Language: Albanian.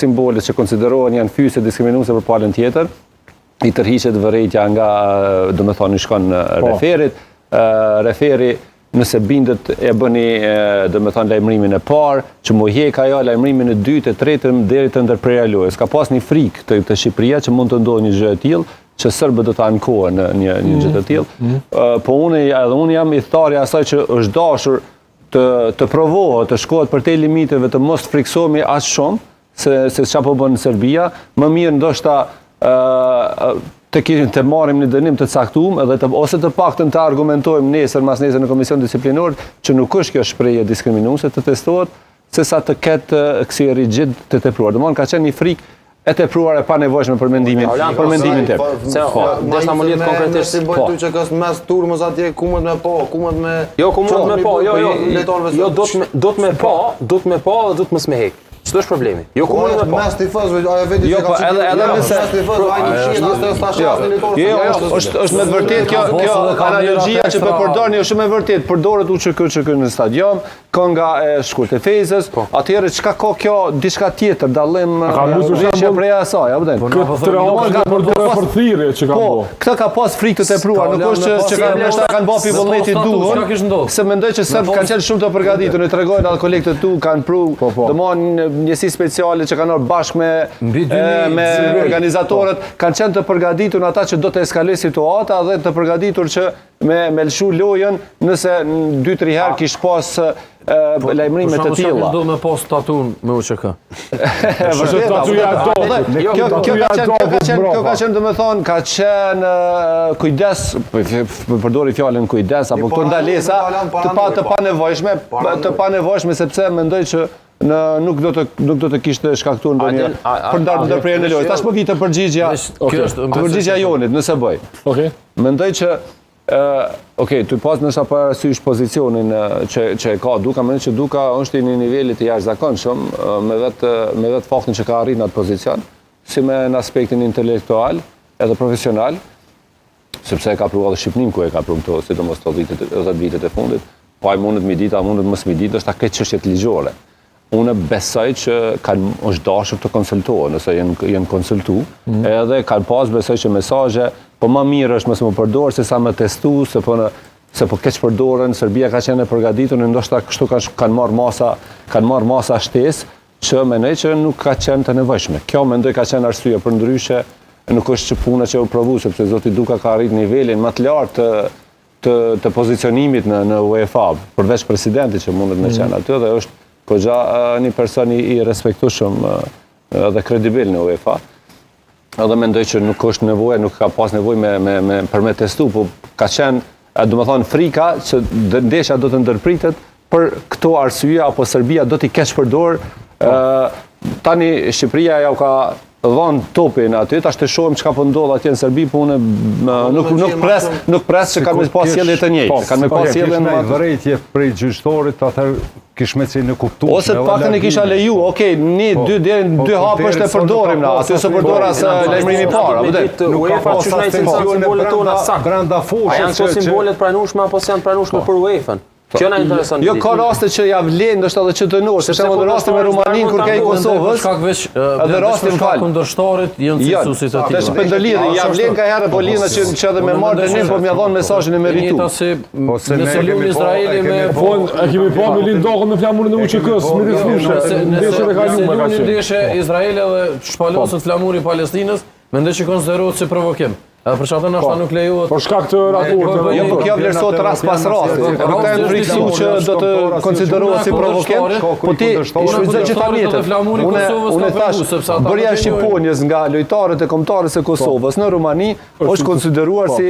simbolet që konsiderohen janë fyse diskriminuese për palën tjetër, i tërhiqet vërejtja nga, do me thonë, i shkon referit, referi nëse bindet e bëni, do me thonë, lajmërimin e parë, që mu hjek ajo lajmërimin e dytë, e tretën, deri të ndërprerja e lojës. Ka pas një frikë të Shqipëria që mund të ndodhë një gjë e tillë, që Serbët do ta ankohen në një gjë të tillë. Po unë jam i thtarja asaj që është dashur të provohet, të shkohet për te limiteve të mos friksohemi aq shumë, se çfarë po bën Serbia, më mirë ndoshta të marrim një dënim të caktuar ose të paktën të argumentojmë nesër mas nesër në komision disiplinor që nuk është kjo shprehje diskriminuese të testohet, sesa të ketë kësi rigjid të tepruar. Domthonë ka qenë një frikë e tepruar e pa nevojshme për mendimin tëp. Desa më lidh konkretisht si bëj ty që kës mes turmës atje kumët me po, kumët me jo do të me po dhe do të mos me hek. Çdo është problemi. Jo komunë me mes tifozëve, ajo vetë që ka edhe nëse është me vërtet kjo analogjia që po përdorni është me vërtet përdoret UÇK në stadion, kënga e shkurt e Fezës, atëherë çka ka kjo diçka tjetër dallim që prej asaj, apo den. Këtë përdorë për thirrje që ka bëu. Këtë ka pas frikë të tepruar, nuk është që kanë bërë vullneti duhur, se mendoj që serbët kanë qenë shumë të përgatitur, ne tregojnë edhe kolegët tu kanë pru, domthon njësi speciale që kanë bashkë me organizatorët, kanë qenë të përgatitur në ata që do të eskaloj situata dhe të përgatitur që me lëshu lojën nëse 2-3 herë kish pas lajmërime të tilla. Do me pas statun me UÇK. Kjo ka qenë domethënë, ka qenë kujdes, përdori fjalën kujdes apo këto ndalesa të panevojshme sepse mendoj që nuk do të kishte shkaktuar ndonjë për ndërprerjen e lojës. Tash po vite përgjigjja jonit nëse bëj. Okej. Mendoj që tu pas nësa parasysh pozicionin që ka Duka, mendoj që Duka është i një nivelit të jashtëzakonshëm me vetë faktin që ka arrit në atë pozicion, si me në aspektin intelektual edhe profesional, sepse ka pru edhe Shqipnin ku e ka pru këto, sidomos 10 vitet e fundit, pa i mundet mi dit, a mundet mos mi dit, është ta këtë çështjet ligjore. Unë besoj që është dashur të konsultohen, nëse janë konsultu, edhe kanë pas besoj që mesazhe, po më mirë është mos më përdor se sa më testu, se po keq përdoren, Serbia ka qenë e përgatitur, ndoshta kështu kanë marrë masa shtesë që mendoj që nuk ka qenë të nevojshme. Kjo mendoj ka qenë arsye, për ndryshe nuk është që puna që u provu, sepse zoti Duka ka arrit nivelin më të lartë të pozicionimit në UEFA, përveç presidentit që mundet me qenë aty dhe është përgja një person i respektueshëm dhe kredibil në UEFA. Edhe mendoj që nuk është nevojë, nuk ka pas nevojë për me testu, po ka qenë, do të thonë, frika që ndeshja do të ndërpritet për këto arsye apo Serbia do t'i keq përdor. Tani Shqipëria ja u ka dhënë topin aty, tash të shohim çka po ndodh atje në Serbi, po unë nuk pres që kanë pas sjellje të njëjtë, kanë pas sjellje në vërejtje prej gjyqtorit, atëherë kish me cilë në kuptuar. Ose paktën e kisha leju, okej, 2 hapë është e përdorim na, aty se përdora se lajmërimi i parë, apo det. Nuk ka pas simbolet tona saktë. Brenda fushës. A janë këto simbolet pranueshme apo janë pranueshme për UEFA-n? Kjo na intereson. Jo ka raste që ja vlen ndoshta edhe që dënosh, se në rastin me Rumaninë kur ka i Kosovës, edhe rastin fal. Kundërshtarit janë cilësuesit të tij. Tash pendëlidhi, ja vlen ka herë Polina që edhe me marrë dënim, po më dhon mesazhin e merituar. Nëse luan Izraeli me e kemi pa me lind dokën me flamurin e UÇK-s, midis fushës. Ndeshja e kaluar ka qenë. Ndeshja Izraeli dhe shpalosët flamuri Palestinës, mendoj që konsiderohet si provokim. Edhe për çfarë ndoshta nuk lejohet. Për shkak të raporteve. Jo, po kjo vlerësohet rast pas rasti. Nuk ka friksu që do të konsiderohet si provokim, po ti shfrytëzon gjithë mjetet. Unë thash, bërja e Shqiponjës nga lojtarët e kombëtarës së Kosovës në Rumani është konsideruar si